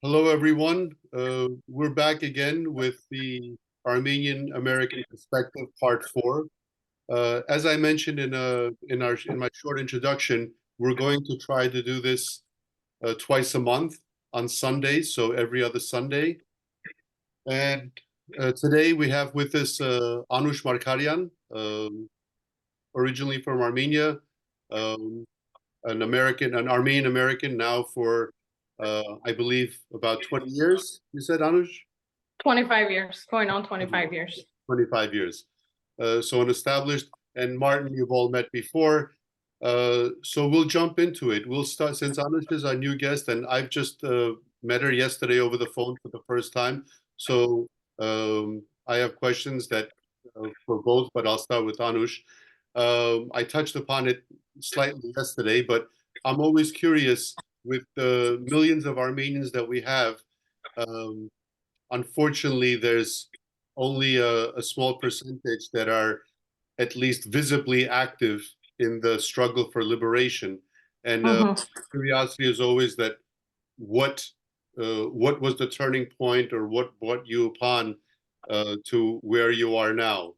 Hello, everyone. We're back again with the Armenian-American Perspective, Part 4. As I mentioned in my short introduction, we're going to try to do this twice a month on Sundays, so every other Sunday. And today we have with us Anush Markaryan, originally from Armenia, an Armenian-American now for I believe about 20 years, you said, Anush? 25 years, going on 25 years. 25 years. So an established, and Martin, you've all met before. So we'll jump into it. We'll start, since Anush is our new guest, and I've just met her yesterday over the phone for the first time. So I have questions that for both, but I'll start with Anush. I touched upon it slightly yesterday, but I'm always curious with the millions of Armenians that we have. Unfortunately, there's only a small percentage that are at least visibly active in the struggle for liberation. And curiosity is always that what was the turning point, or what brought you upon to where you are now?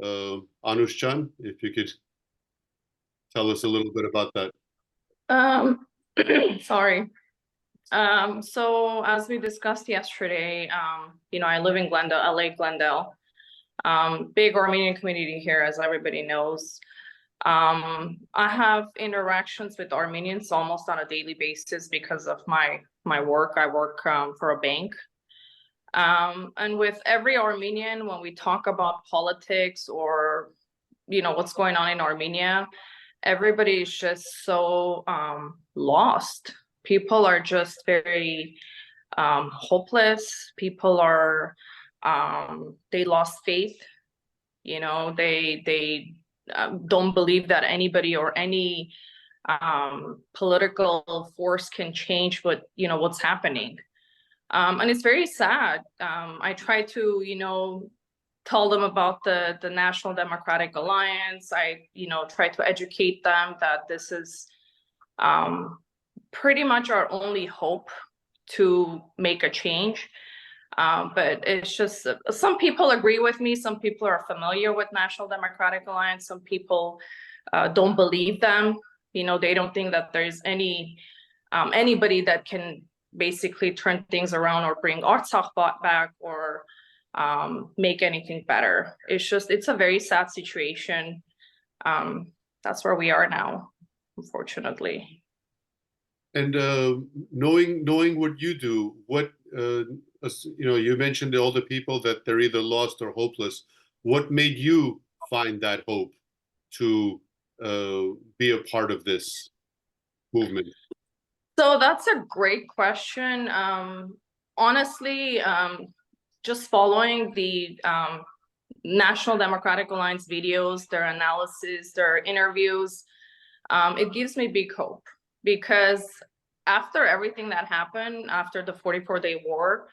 Anushchan, if you could tell us a little bit about that. Sorry. So as we discussed yesterday, I live in Glendale, LA, Glendale. Big Armenian community here, as everybody knows. I have interactions with Armenians almost on a daily basis because of my work. I work for a bank. And with every Armenian, when we talk about politics or, what's going on in Armenia, everybody is just so lost. People are just very hopeless. People are, they lost faith. They don't believe that anybody or any political force can change what's happening. And it's very sad. I try to, tell them about the National Democratic Alliance. I, try to educate them that this is pretty much our only hope to make a change. But it's just, some people agree with me. Some people are familiar with National Democratic Alliance. Some people don't believe them. They don't think that there's anybody that can basically turn things around or bring Artsakh back or make anything better. It's a very sad situation. That's where we are now, unfortunately. And knowing what you do, what you mentioned all the people that they're either lost or hopeless. What made you find that hope to be a part of this movement? So that's a great question. Honestly, just following the National Democratic Alliance videos, their analysis, their interviews, it gives me big hope, because after everything that happened, after the 44-day war,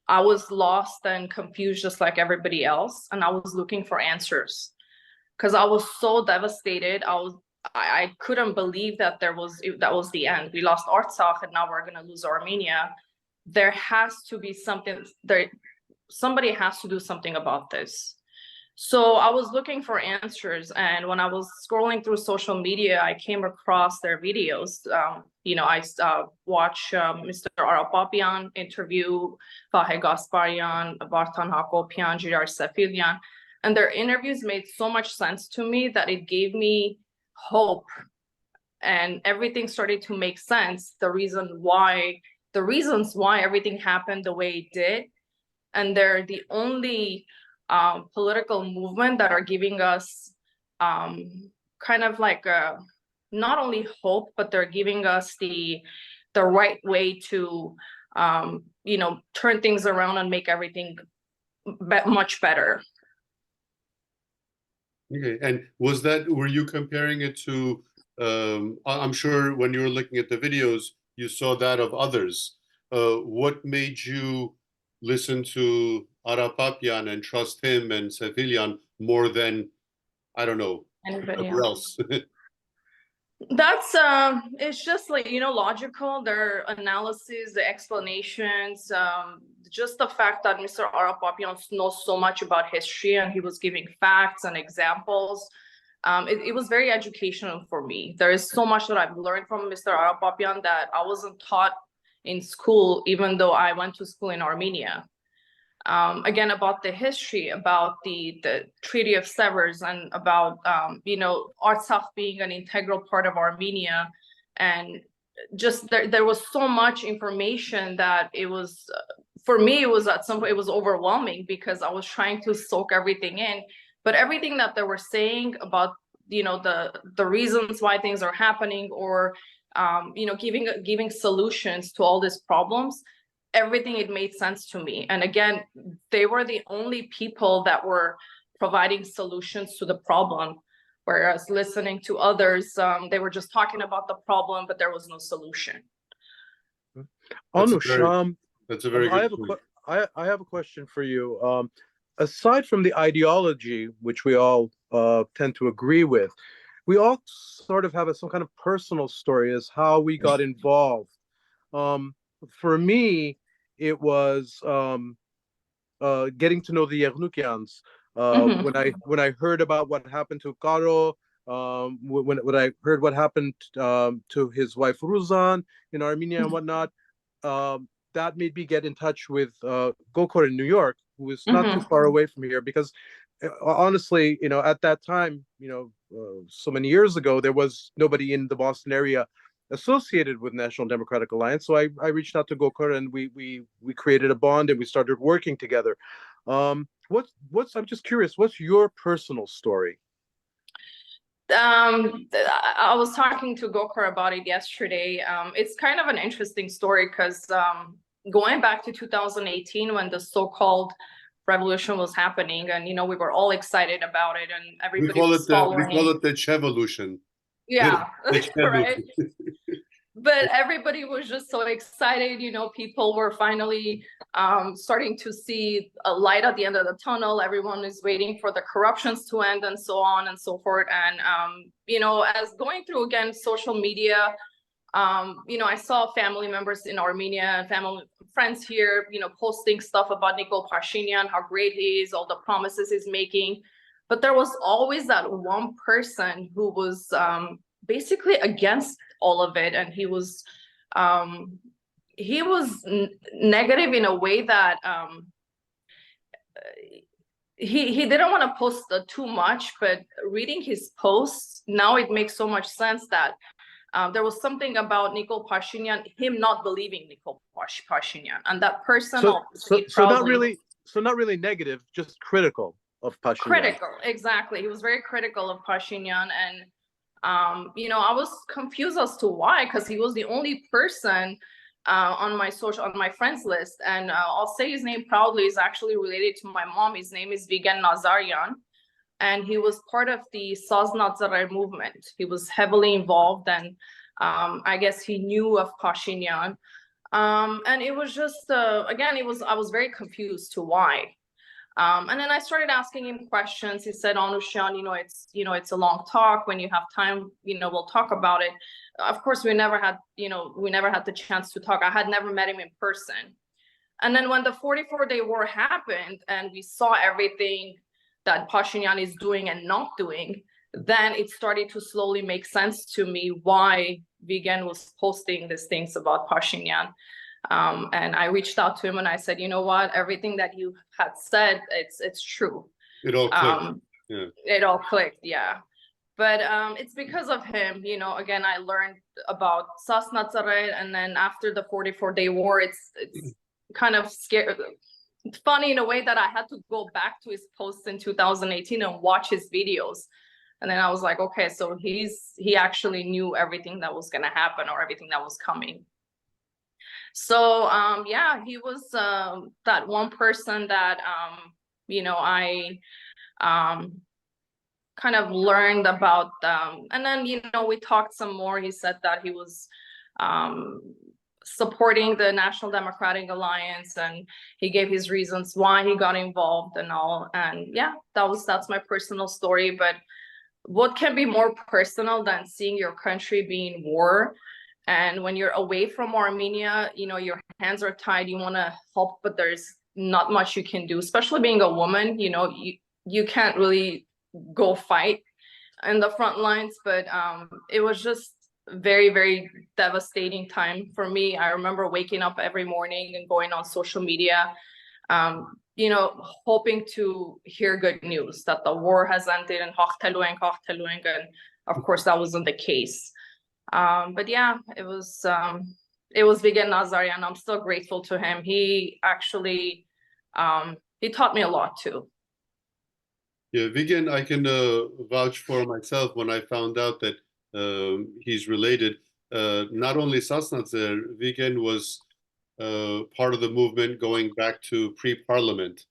I was lost and confused just like everybody else, and I was looking for answers because I was so devastated. I couldn't believe that that was the end. We lost Artsakh and now we're gonna lose Armenia. There has to be something there. Somebody has to do something about this. So I was looking for answers, and when I was scrolling through social media, I came across their videos. I watched Mr. Arapapyan interview Vahe Gasparyan, Vartan Hakopian, Jirar Sefilian, and their interviews made so much sense to me that it gave me hope, and everything started to make sense. The reasons why everything happened the way it did, and they're the only political movement that are giving us kind of like not only hope, but they're giving us the right way to turn things around and make everything much better. Okay, and were you comparing it to, I'm sure when you were looking at the videos, you saw that of others. What made you listen to Arapapyan and trust him and Sefilian more than, I don't know, anybody else? That's it's just like, logical, their analysis, the explanations, just the fact that Mr. Arapapian knows so much about history and he was giving facts and examples. It was very educational for me. There is so much that I've learned from Mr. Arapapian that I wasn't taught in school, even though I went to school in Armenia. Again, about the history, about the Treaty of Sevres, and about Artsakh being an integral part of Armenia, and just there was so much information that it was, for me, it was at some point it was overwhelming because I was trying to soak everything in, but everything that they were saying about the reasons why things are happening, or giving solutions to all these problems, everything, it made sense to me. And again, they were the only people that were providing solutions to the problem, whereas listening to others, they were just talking about the problem, but there was no solution. Anush, that's a very good point. I have a question for you. Aside from the ideology, which we all tend to agree with, we all sort of have some kind of personal story as how we got involved. For me, it was getting to know the Yernukians. When I heard about what happened to Karo, when I heard what happened to his wife Ruzan in Armenia and whatnot, that made me get in touch with Gokor in New York, who is not too far away from here, because honestly, at that time, so many years ago, there was nobody in the Boston area associated with National Democratic Alliance. So I reached out to Gokor, and we created a bond, and we started working together. I'm just curious, what's your personal story? I was talking to Gokor about it yesterday. It's kind of an interesting story because going back to 2018, when the so-called revolution was happening, and we were all excited about it, and everybody was following. We call it the Chevolution. Yeah, right. But everybody was just so excited. People were finally starting to see a light at the end of the tunnel. Everyone is waiting for the corruptions to end, and so on and so forth. And as going through again social media, I saw family members in Armenia, family friends here, posting stuff about Nikol Pashinyan, how great he is, all the promises he's making. But there was always that one person who was basically against all of it, and he was negative in a way that he didn't want to post too much. But reading his posts now, it makes so much sense that there was something about Nikol Pashinyan, him not believing Nikol Pashinyan, and that person. So not really negative, just critical of Pashinyan. Critical, exactly. He was very critical of Pashinyan, and I was confused as to why, because he was the only person on my friends list, and I'll say his name proudly. Is actually related to my mom. His name is Vigen Nazaryan, and he was part of the Saznatzaray movement. He was heavily involved, and I guess he knew of Pashinyan, and it was just again, I was very confused to why. And then I started asking him questions. He said, Anushan, it's a long talk. When you have time, we'll talk about it. Of course, we never had the chance to talk. I had never met him in person. And then when the 44-day war happened and we saw everything that Pashinyan is doing and not doing, then it started to slowly make sense to me why Vigen was posting these things about Pashinyan. And I reached out to him and I said, you know what, everything that you had said, it's true. It all clicked. Yeah. It all clicked, yeah. But it's because of him, again, I learned about Saznatzaray, and then after the 44-day war, it's kind of scary. It's funny in a way that I had to go back to his posts in 2018 and watch his videos. And then I was like, okay, so he actually knew everything that was gonna happen, or everything that was coming. So yeah, he was that one person that I kind of learned about, and then we talked some more. He said that he was supporting the National Democratic Alliance, and he gave his reasons why he got involved and all. And yeah, that's my personal story. But what can be more personal than seeing your country be in war? And when you're away from Armenia, you know, your hands are tied, you want to help, but there's not much you can do, especially being a woman. You know, you can't really go fight in the front lines, but it was just very, very devastating time for me. I remember waking up every morning and going on social media, you know, hoping to hear good news that the war has ended and of course that wasn't the case. But yeah, it was Vigen Nazarian. I'm still grateful to him. He actually he taught me a lot too. Yeah, Vigen, I can vouch for myself when I found out that he's related. Not only Sasnatzer, Vigen was part of the movement going back to pre-parliament.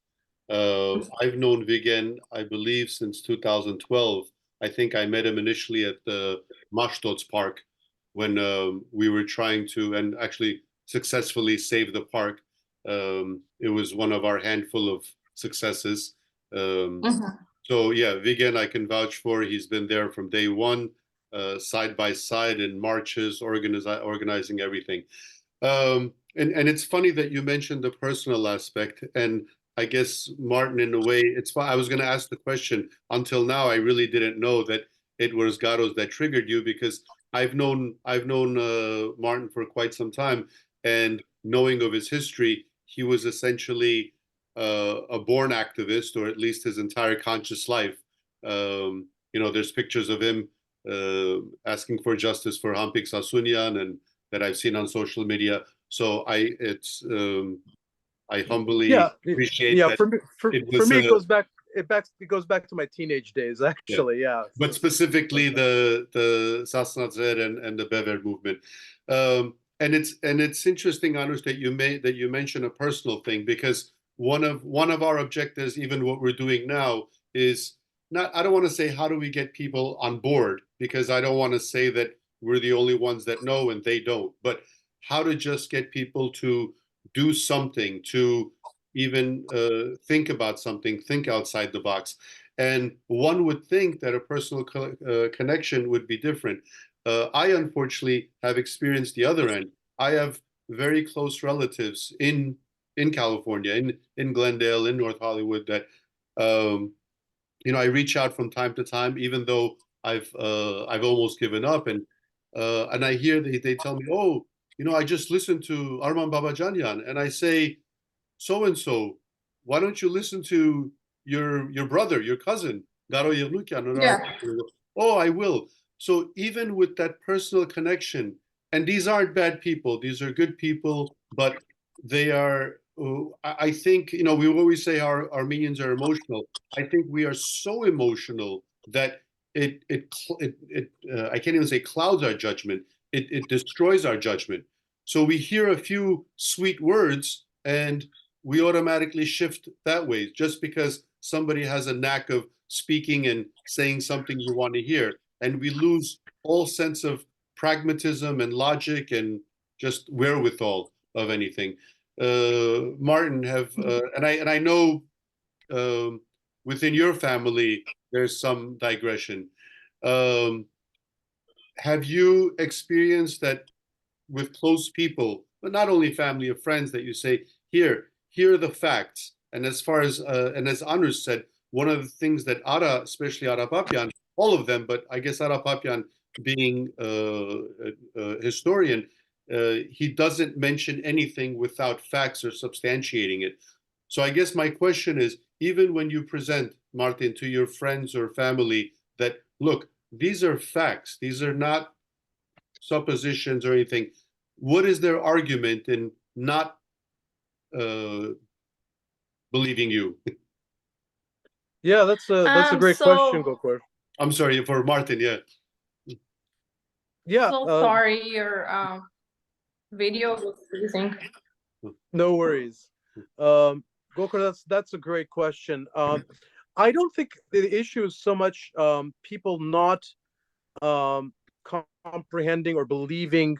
I've known Vigen, I believe, since 2012. I think I met him initially at the Mashtots Park when we were trying to, and actually successfully save the park. It was one of our handful of successes. So yeah, Vigen I can vouch for. He's been there from day one, side by side in marches, organizing everything. And it's funny that you mentioned the personal aspect. And I guess Martin, in a way, it's fine. I was going to ask the question. Until now, I really didn't know that it was Garos that triggered you, because I've known Martin for quite some time, and knowing of his history, he was essentially a born activist, or at least his entire conscious life. You know, there's pictures of him asking for justice for Hampik Sasunyan, and that I've seen on social media. So I humbly appreciate that. For me, it goes back to my teenage days, actually. Yeah. But specifically the Sasnatzer and the Bever movement. And it's interesting, Anush, that you mention a personal thing, because one of our objectives, even what we're doing now, is not, I don't want to say how do we get people on board, because I don't want to say that we're the only ones that know and they don't, but how to just get people to do something, to even think about something, think outside the box. And one would think that a personal connection would be different. I unfortunately have experienced the other end. I have very close relatives in California, in Glendale, in North Hollywood, that you know, I reach out from time to time, even though I've almost given up, and I hear they tell me, oh, you know, I just listened to Arman Babajanyan, and I say, so and so, why don't you listen to your brother, your cousin, Garo Yerlukyan? Yeah. Oh, I will. So even with that personal connection, and these aren't bad people, these are good people, but they are. I think, you know, we always say our Armenians are emotional. I think we are so emotional that I can't even say clouds our judgment. It destroys our judgment. So we hear a few sweet words and we automatically shift that way, just because somebody has a knack of speaking and saying something you want to hear, and we lose all sense of pragmatism and logic and just wherewithal of anything. Martin, and I know within your family there's some digression. Have you experienced that with close people, but not only family or friends, that you say, here are the facts? And as far as and as Anush said, one of the things that Ara, especially Ara Papian, all of them, but I guess Ara Papian being a historian, he doesn't mention anything without facts or substantiating it. So I guess my question is, even when you present, Martin, to your friends or family, that look, these are facts, these are not suppositions or anything, what is their argument in not believing you? Yeah, that's a great question, Gokor. I'm sorry, for Martin. Yeah. Yeah. So sorry, your video was freezing. No worries. Gokor, that's a great question. I don't think the issue is so much people not comprehending or believing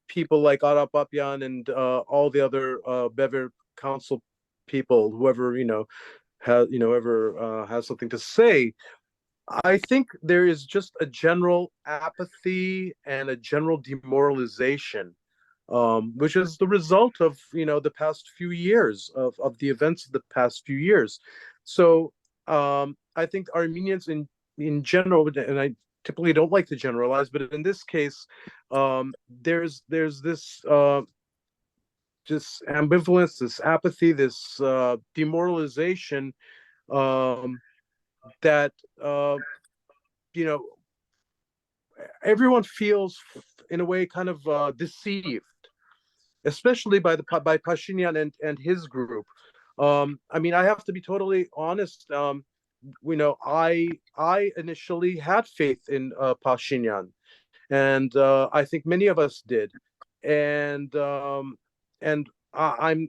people like Ara Papian and all the other Bever Council people, whoever has something to say. I think there is just a general apathy and a general demoralization, which is the result of, the past few years of the events of the past few years. So I think Armenians in general, and I typically don't like to generalize, but in this case, there's this just ambivalence, this apathy, this demoralization, that you know everyone feels in a way kind of deceived, especially by Pashinyan and his group. I mean, I have to be totally honest. I initially had faith in Pashinyan, and I think many of us did, and I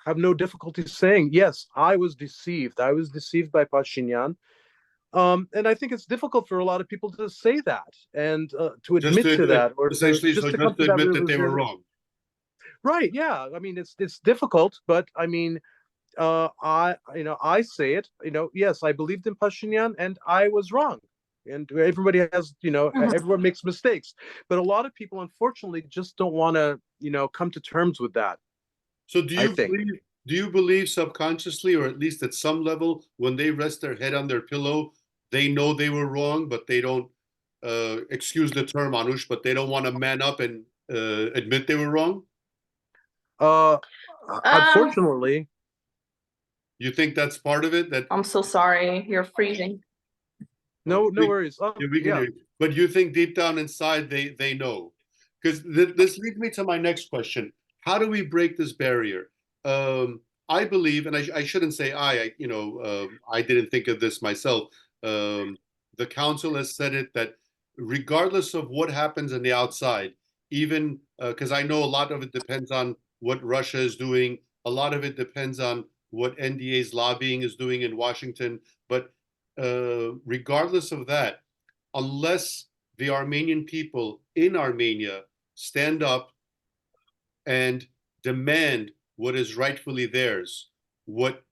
have no difficulty saying yes, I was deceived. I was deceived by Pashinyan. And I think it's difficult for a lot of people to say that and to Just admit to to admit, that, or essentially, just so to just come to to that admit that they were realization. wrong. Right? Yeah. I mean, it's difficult, but I mean, I say it. Yes, I believed in Pashinyan, and I was wrong. And everybody has, Mhm. everyone makes mistakes, but a lot of people, unfortunately, just don't want to, come to terms with that. So I think. do you believe subconsciously, or at least at some level, when they rest their head on their pillow, they know they were wrong, but they don't, excuse the term, Anush, but they don't want to man up and admit they were wrong? Uh, Um, Unfortunately, You think that's part of it? That I'm so sorry, you're freezing. no worries. Oh, yeah, we can yeah. hear you. But you think deep down inside they know? Because this leads me to my next question. How do we break this barrier? I believe, and I shouldn't say I didn't think of this myself. The council has said it that regardless of what happens on the outside, even because I know a lot of it depends on what Russia is doing, a lot of it depends on what NDA's lobbying is doing in Washington. But regardless of that, unless the Armenian people in Armenia stand up and demand what is rightfully theirs, what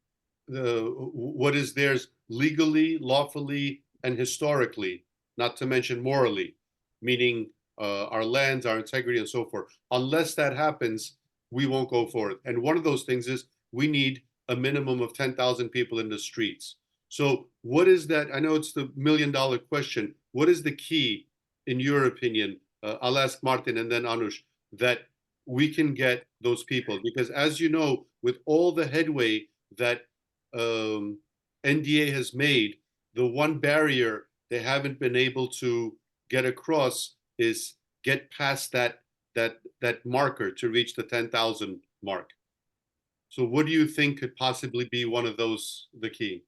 is theirs legally, lawfully, and historically, not to mention morally, meaning our lands, our integrity, and so forth. Unless that happens, we won't go forward. And one of those things is we need a minimum of 10,000 people in the streets. So, what is that? I know it's the $1 million question. What is the key, in your opinion? I'll ask Martin and then Anush, that we can get those people. Because as you know, with all the headway that NDA has made, the one barrier they haven't been able to get across is get past that marker to reach the 10,000 mark. So what do you think could possibly be one of those, the key?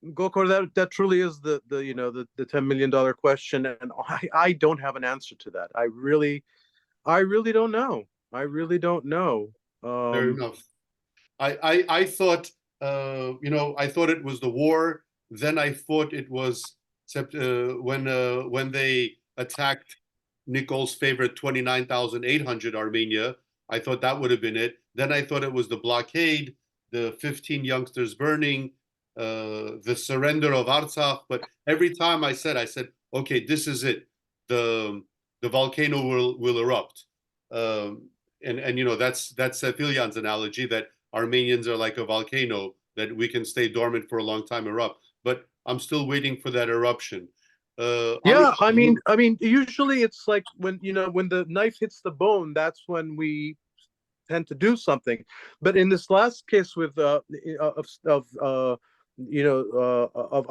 Gokor, that truly is the the $10 million question, and I don't have an answer to that. I really don't know. I really don't know. Fair enough. I thought, I thought it was the war. Then I thought it was when they attacked Nicole's favorite 29,800 Armenia. I thought that would have been it. Then I thought it was the blockade, the 15 youngsters burning, the surrender of Artsakh. But every time I said, okay, this is it. The volcano will erupt. And that's Sefilyan's analogy that Armenians are like a volcano that we can stay dormant for a long time, erupt. But I'm still waiting for that eruption. Yeah, I mean, usually it's like when when the knife hits the bone, that's when we tend to do something. But in this last case with of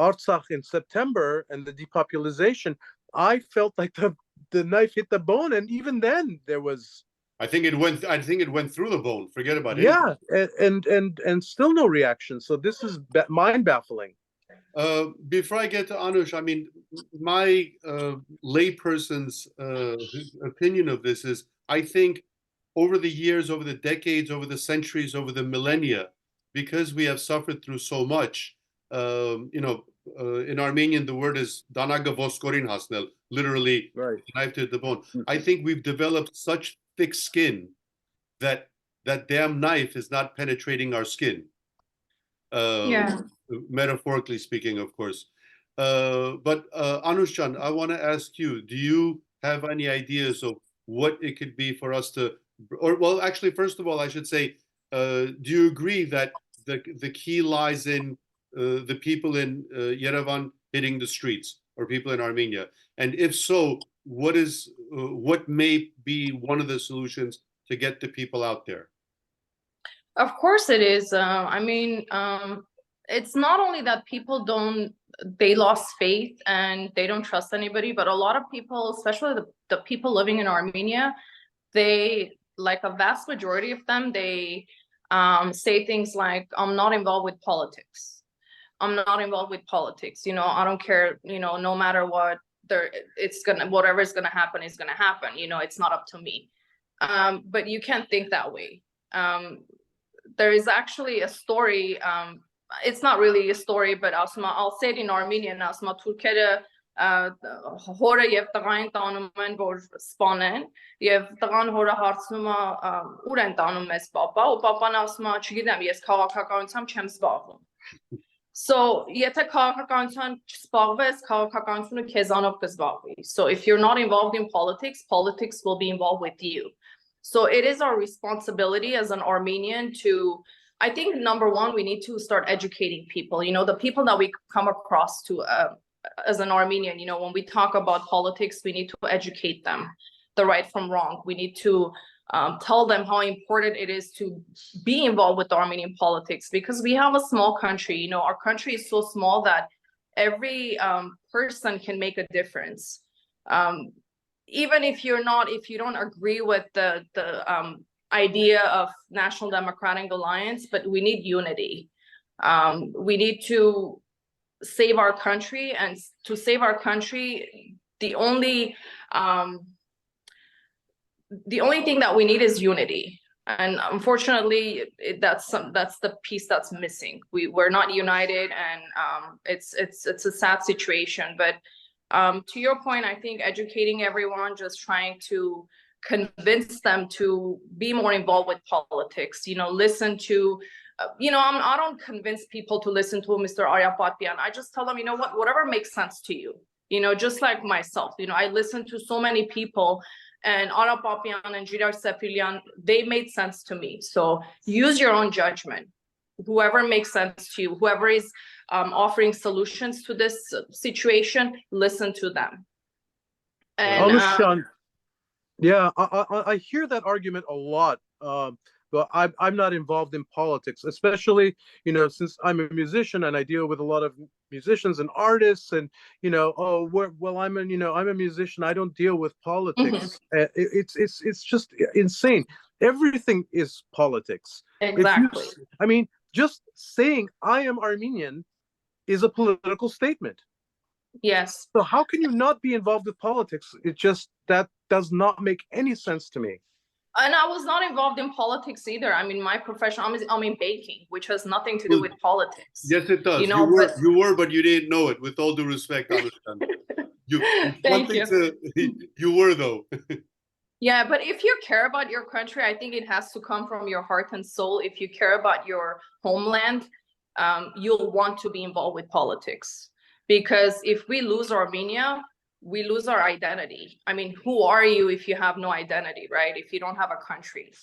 Artsakh in September and the depopulation, I felt like the knife hit the bone, and even then there was. I think it went through the bone. Forget about it. Yeah, and still no reaction. So this is mind baffling. Before I get to Anush, I mean, my layperson's opinion of this is, I think over the years, over the decades, over the centuries, over the millennia, because we have suffered through so much, in Armenian, the word is danaga voskorin hasnel, literally Right. knife to the bone. I think we've developed such thick skin that that damn knife is not penetrating our skin. Yeah. metaphorically speaking, of course. But Anushjan, I want to ask you, do you have any ideas of what it could be for us to, or well, actually, first of all, I should say, do you agree that the key lies in the people in Yerevan hitting the streets, or people in Armenia? And if so, what may be one of the solutions to get the people out there? Of course it is. It's not only that people they lost faith and they don't trust anybody, but a lot of people, especially the people living in Armenia, they, like a vast majority of them, they say things like, I'm not involved with politics. I'm not involved with politics. I don't care, no matter what, whatever is gonna happen is gonna happen. It's not up to me. But you can't think that way. There is actually a story. It's not really a story, but I'll say it in Armenian. Ասма թուրքերը հորը եւ տղային տանում են որ սպանեն եւ տղան հորը հարցնում է ուր են տանում մեզ պապա ու պապան ասում է չգիտեմ ես քաղաքականությամբ չեմ զբաղվում. So եթե քաղաքականությամբ չզբաղվես, քաղաքականությունը քեզանով կզբաղվի. So if you're not involved in politics, politics will be involved with you. So it is our responsibility as an Armenian to, I think, number one, we need to start educating people. The people that we come across to as an Armenian, when we talk about politics, we need to educate them, the right from wrong. We need to tell them how important it is to be involved with Armenian politics, because we have a small country. Our country is so small that every person can make a difference. Even if you don't agree with the idea of National Democratic Alliance, but we need unity. We need to save our country, and to save our country, the only thing that we need is unity. And unfortunately, that's the piece that's missing. We're not united, and it's a sad situation. But to your point, I think educating everyone, just trying to convince them to be more involved with politics, listen to, I don't convince people to listen to Mr. Aryapatyan. I just tell them, whatever makes sense to you, just like myself, I listen to so many people, and Aryapatyan and Jirar Sepilyan, they made sense to me. So use your own judgment. Whoever makes sense to you, whoever is offering solutions to this situation, listen to them. And yeah, I hear that argument a lot, but I'm not involved in politics, especially since I'm a musician and I deal with a lot of musicians and artists, and I'm a musician, I don't deal with politics. It's just insane. Everything is politics. Exactly. Just saying I am Armenian is a political statement. Yes. So how can you not be involved with politics? That does not make any sense to me. And I was not involved in politics either. My profession, I'm in banking, which has nothing to do with politics. Yes, it does. You were, but you didn't know it. With all due respect, I understand. You were, though. Yeah, but if you care about your country, I think it has to come from your heart and soul. If you care about your homeland, you'll want to be involved with politics. Because if we lose Armenia, we lose our identity. Who are you if you have no identity, right? If you don't have a country.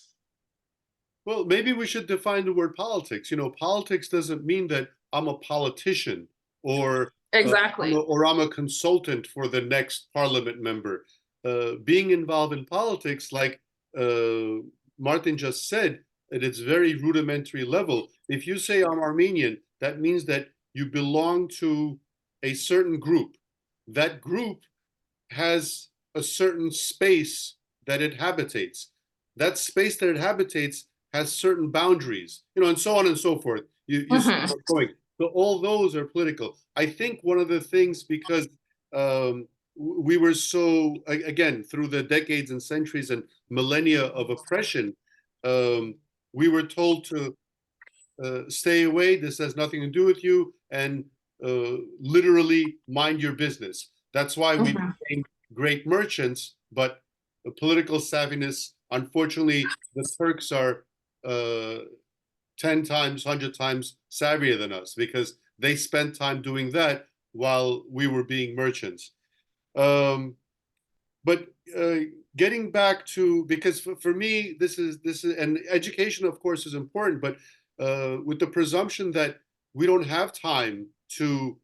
Well, maybe we should define the word politics. Politics doesn't mean that I'm a politician or exactly, or I'm a consultant for the next parliament member. Being involved in politics, like Martin just said, at its very rudimentary level, if you say I'm Armenian, that means that you belong to a certain group. That group has a certain space that it habitates. That space that it habitates has certain boundaries, and so on and so forth. You see where I'm going. So all those are political. I think one of the things, because we were so, again, through the decades and centuries and millennia of oppression, we were told to stay away, this has nothing to do with you, and literally mind your business. That's why we became great merchants, but the political savviness, unfortunately, the Turks are 10 times, 100 times savvier than us, because they spent time doing that while we were being merchants. But getting back to, because for me, this is, and education, of course, is important, but with the presumption that we don't have time to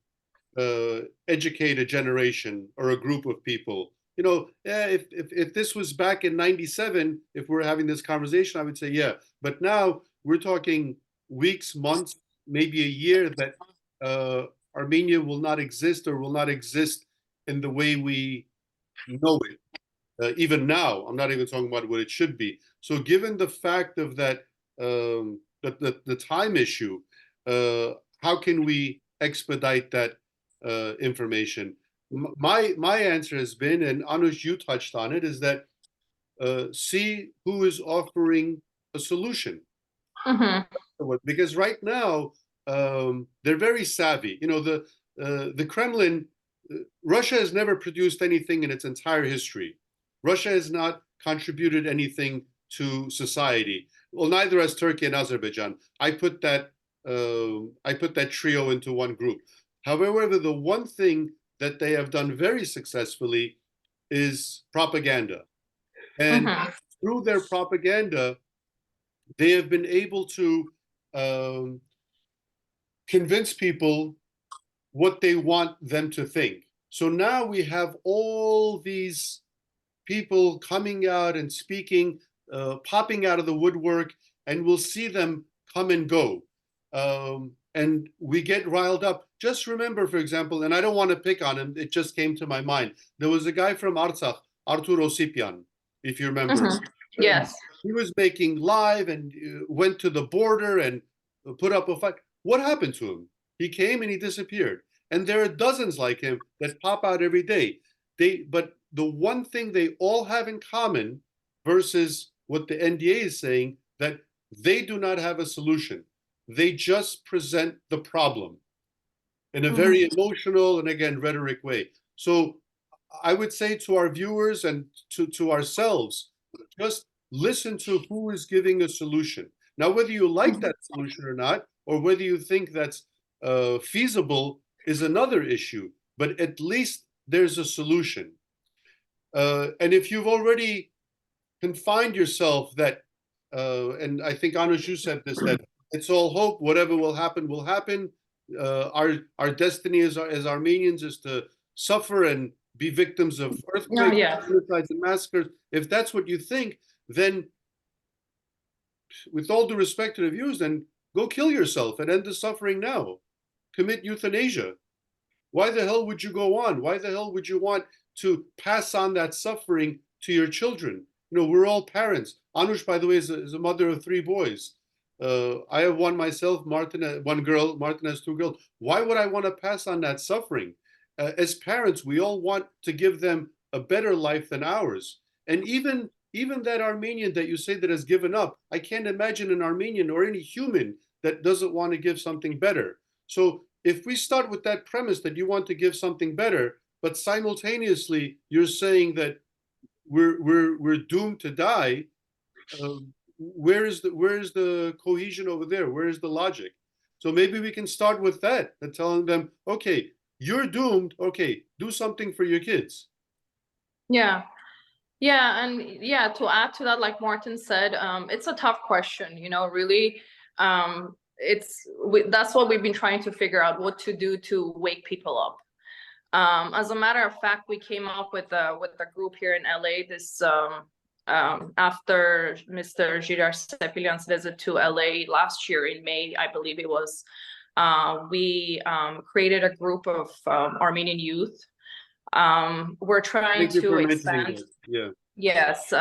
educate a generation or a group of people. If this was back in '97, if we're having this conversation, I would say, yeah. But now we're talking weeks, months, maybe a year that Armenia will not exist, or will not exist in the way we know it. Even now, I'm not even talking about what it should be. So given the fact of that, the time issue, how can we expedite that information? My answer has been, and Anush, you touched on it, is that see who is offering a solution. Because right now, they're very savvy. The Kremlin, Russia has never produced anything in its entire history. Russia has not contributed anything to society. Well, neither has Turkey and Azerbaijan. I put that trio into one group. However, the one thing that they have done very successfully is propaganda. And through their propaganda, they have been able to convince people what they want them to think. So now we have all these people coming out and speaking, popping out of the woodwork, and we'll see them come and go. And we get riled up. Just remember, for example, and I don't want to pick on him, it just came to my mind. There was a guy from Artsakh, Artur Osipyan, if you remember. Yes. He was making live and went to the border and put up a fight. What happened to him? He came and he disappeared. And there are dozens like him that pop out every day. But the one thing they all have in common, versus what the NDA is saying, that they do not have a solution. They just present the problem in a very emotional and, again, rhetoric way. So I would say to our viewers and to ourselves, just listen to who is giving a solution. Now, whether you like that solution or not, or whether you think that's feasible, is another issue. But at least there's a solution. And if you've already confined yourself that, and I think Anush, you said this, that it's all hope, whatever will happen, will happen. Our destiny as Armenians is to suffer and be victims of earthquakes, genocides, and massacres. If that's what you think, then with all due respect to the viewers, then go kill yourself and end the suffering now. Commit euthanasia. Why the hell would you go on? Why the hell would you want to pass on that suffering to your children? We're all parents. Anush, by the way, is a mother of 3 boys. I have one myself, Martin, one girl, Martin has 2 girls. Why would I want to pass on that suffering? As parents, we all want to give them a better life than ours. And even that Armenian that you say that has given up, I can't imagine an Armenian or any human that doesn't want to give something better. So if we start with that premise that you want to give something better, but simultaneously you're saying that we're doomed to die, where is the cohesion over there? Where is the logic? So maybe we can start with that and telling them, okay, you're doomed. Okay, do something for your kids. Yeah. And to add to that, like Martin said, it's a tough question, really. That's what we've been trying to figure out, what to do to wake people up. As a matter of fact, we came up with a group here in LA this after Mr. Jirar Sepilyan's visit to LA last year in May, I believe it was. We created a group of Armenian youth. We're trying to expand. Yes.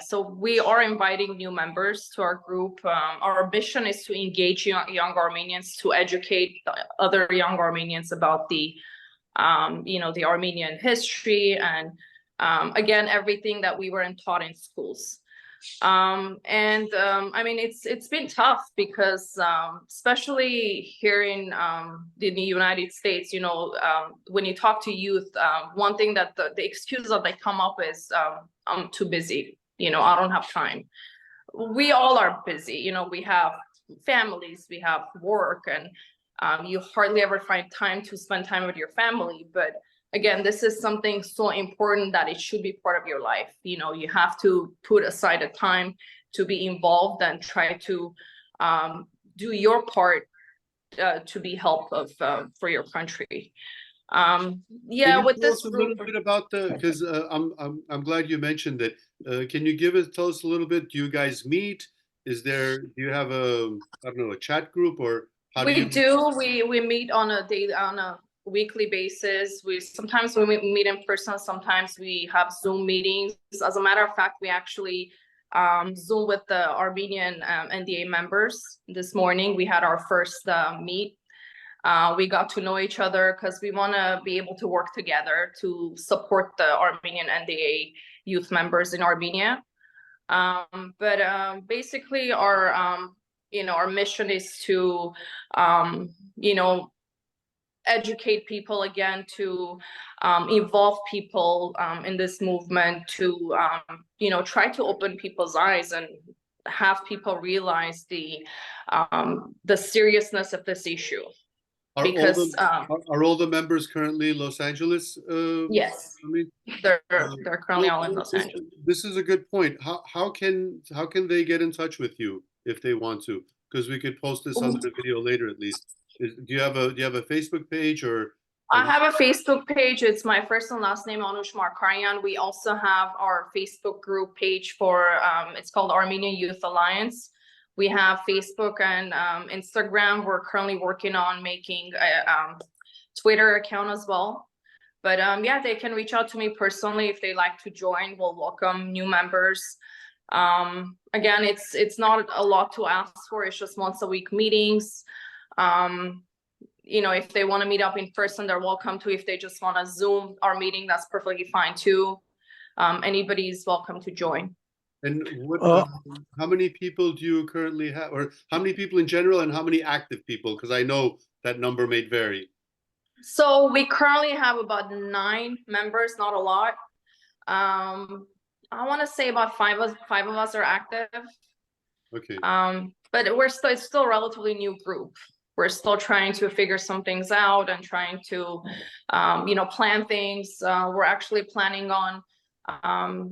So we are inviting new members to our group. Our mission is to engage young Armenians, to educate other young Armenians about the Armenian history and, again, everything that we weren't taught in schools. I mean, it's been tough because, especially here in the United States, when you talk to youth, one thing that the excuse that they come up is, I'm too busy, I don't have time. We all are busy, we have families, we have work, and You hardly ever find time to spend time with your family. But again, this is something so important that it should be part of your life. You know, you have to put aside a time to be involved and try to do your part to be helpful for your country. Yeah, with this a group, little bit about because I'm glad you mentioned it. Can you tell us a little bit? Do you guys meet? Do you have I don't know, a chat group, or how do you? we meet on a weekly basis. Sometimes we meet in person, sometimes we have Zoom meetings. As a matter of fact, we actually Zoom with the Armenian NDA members this morning. We had our first meet. We got to know each other because we want to be able to work together to support the Armenian NDA youth members in Armenia. Basically our our mission is to educate people again, to involve people in this movement, to try to open people's eyes and have people realize the seriousness of this issue. Because are all the members currently Los Angeles? Yes, I mean, they're currently all in Los Angeles. This is a good point. How can they get in touch with you if they want to? Because we could post this on the video later at least. Do you have a Facebook page or? I have a Facebook page. It's my first and last name, Anush Markaryan. We also have our Facebook group page for it's called Armenian Youth Alliance. We have Facebook and Instagram. We're currently working on making a Twitter account as well. But yeah, they can reach out to me personally if they like to join. We'll welcome new members. Again, it's not a lot to ask for. It's just once a week meetings. If they want to meet up in person, they're welcome to. If they just want to Zoom our meeting, that's perfectly fine too. Anybody's welcome to join. And how many people do you currently have, or how many people in general, and how many active people? Because I know that number may vary. So we currently have about 9 members, not a lot. I want to say about five of us are active. Okay. But it's still a relatively new group. We're still trying to figure some things out and trying to, plan things. We're actually planning on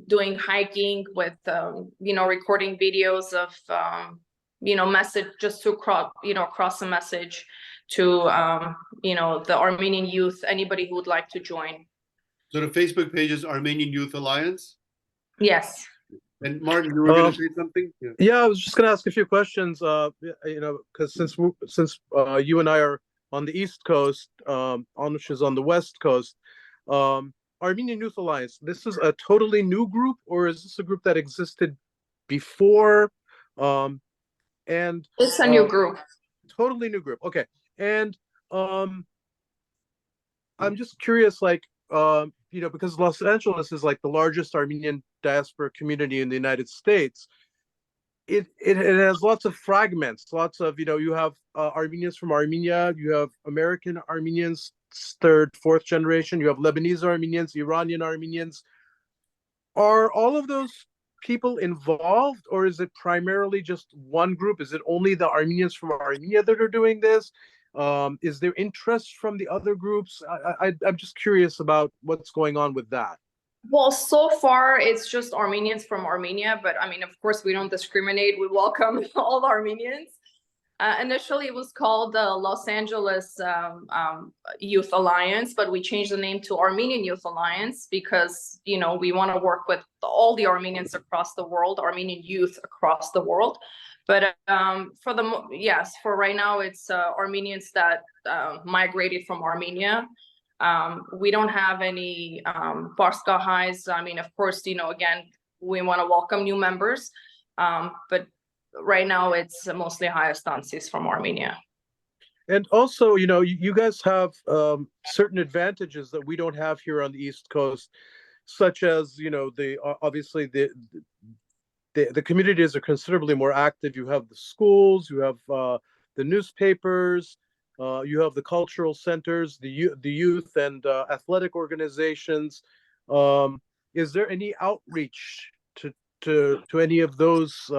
doing hiking with recording videos of message, just to cross a message to the Armenian youth, anybody who would like to join. So the Facebook page is Armenian Youth Alliance? Yes. And Martin, you were going to say something? Yeah, I was just going to ask a few questions, because since you and I are on the East Coast, Anush is on the West Coast, Armenian Youth Alliance, this is a totally new group, or is this a group that existed before? And it's a new group. Totally new group. Okay. And I'm just curious, because Los Angeles is like the largest Armenian diaspora community in the United States. It has lots of fragments, lots of, you have Armenians from Armenia, you have American Armenians, 3rd, 4th generation, you have Lebanese Armenians, Iranian Armenians. Are all of those people involved, or is it primarily just one group? Is it only the Armenians from Armenia that are doing this? Is there interest from the other groups? I'm just curious about what's going on with that. Well, so far it's just Armenians from Armenia, but I mean, of course, we don't discriminate. We welcome all Armenians. Initially, it was called the Los Angeles Youth Alliance, but we changed the name to Armenian Youth Alliance because, we want to work with all the Armenians across the world, Armenian youth across the world. But for right now, it's Armenians that migrated from Armenia. We don't have any Barska highs. I mean, of course, again, we want to welcome new members, but right now it's mostly high estancias from Armenia. And also, you guys have certain advantages that we don't have here on the East Coast, such as, obviously the communities are considerably more active. You have the schools, you have the newspapers, you have the cultural centers, the youth and athletic organizations. Is there any outreach to any of those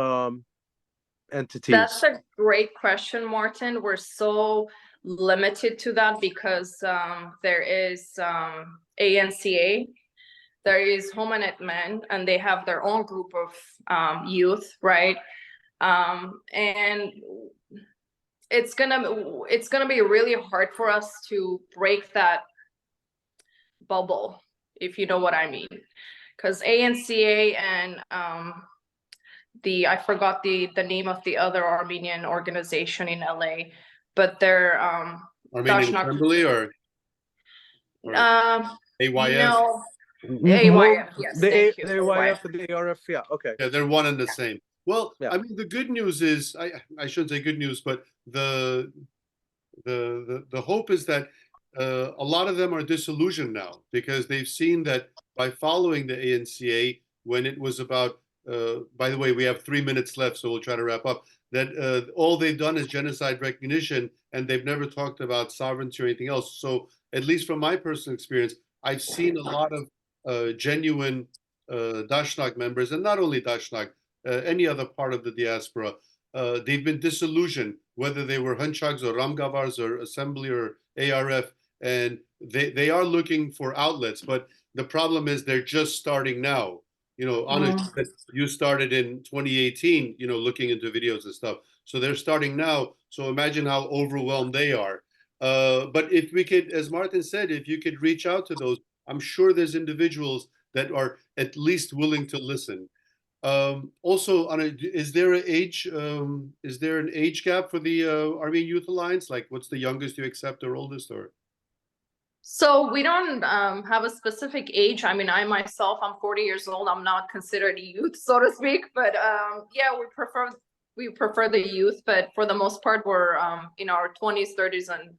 entities? That's a great question, Martin. We're so limited to that because there is ANCA, there is Hominid Men, and they have their own group of youth, right? And it's gonna be really hard for us to break that bubble, if you know what I mean, because ANCA and I forgot the name of the other Armenian organization in LA, but they're Armenian Assembly or AYF? no, Well, AYF, yes, the thank you. AYF and the ARF, yeah, okay. Yeah, they're one and the same. Well, Yeah. I mean, the good news is, I shouldn't say good news, but the hope is that a lot of them are disillusioned now because they've seen that by following the ANCA, when it was about, by the way, we have 3 minutes left, so we'll try to wrap up, that all they've done is genocide recognition, and they've never talked about sovereignty or anything else. So at least from my personal experience, I've seen a lot of genuine Dashnak members, and not only Dashnak, any other part of the diaspora. They've been disillusioned, whether they were Hunchags or Ramgavars or Assembly or ARF, and they are looking for outlets. But the problem is they're just starting now. You know, honestly, you started in 2018, you know, looking into videos and stuff. So they're starting now. So imagine how overwhelmed they are. But if we could, as Martin said, if you could reach out to those, I'm sure there's individuals that are at least willing to listen. Also, is there an age gap for the Armenian Youth Alliance? Like, what's the youngest you accept or oldest, or? So we don't have a specific age. I mean, I myself, I'm 40 years old. I'm not considered a youth, so to speak. But yeah, we prefer the youth. But for the most part, we're in our 20s, 30s, and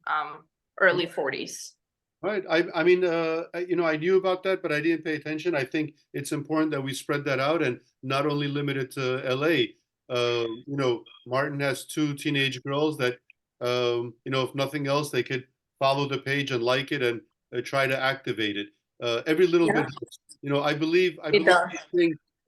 early 40s. Right. I mean, you know, I knew about that, but I didn't pay attention. I think it's important that we spread that out and not only limit it to LA. You know, Martin has 2 teenage girls that, you know, if nothing else, they could follow the page and like it and try to activate it. Every little bit helps. You know, I believe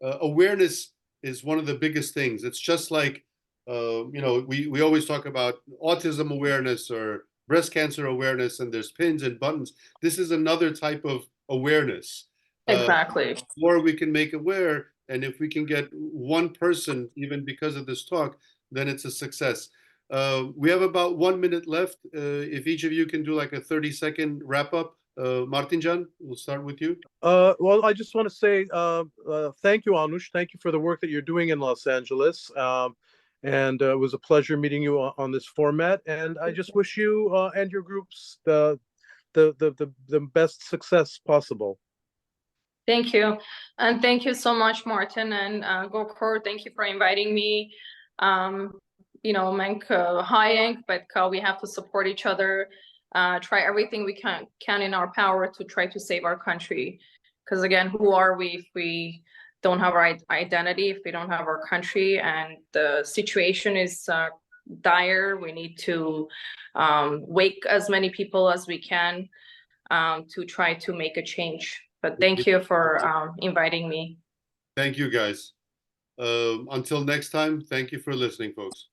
awareness is one of the biggest things. It's just like, you know, we always talk about autism awareness or breast cancer awareness, and there's pins and buttons. This is another type of awareness. Exactly. The more we can make aware, and if we can get one person, even because of this talk, then it's a success. We have about 1 minute left. If each of you can do like a 30-second wrap up. Martinjan, we'll start with you. Well, I just want to say thank you, Anush. Thank you for the work that you're doing in Los Angeles. And it was a pleasure meeting you on this format. And I just wish you and your groups the best success possible. Thank you. And thank you so much, Martin and Gokor. Thank you for inviting me. You know, but we have to support each other, try everything we can in our power to try to save our country. Because again, who are we if we don't have our identity, if we don't have our country? And the situation is dire. We need to wake as many people as we can to try to make a change. But thank you for inviting me. Thank you, guys. Until next time, thank you for listening, folks.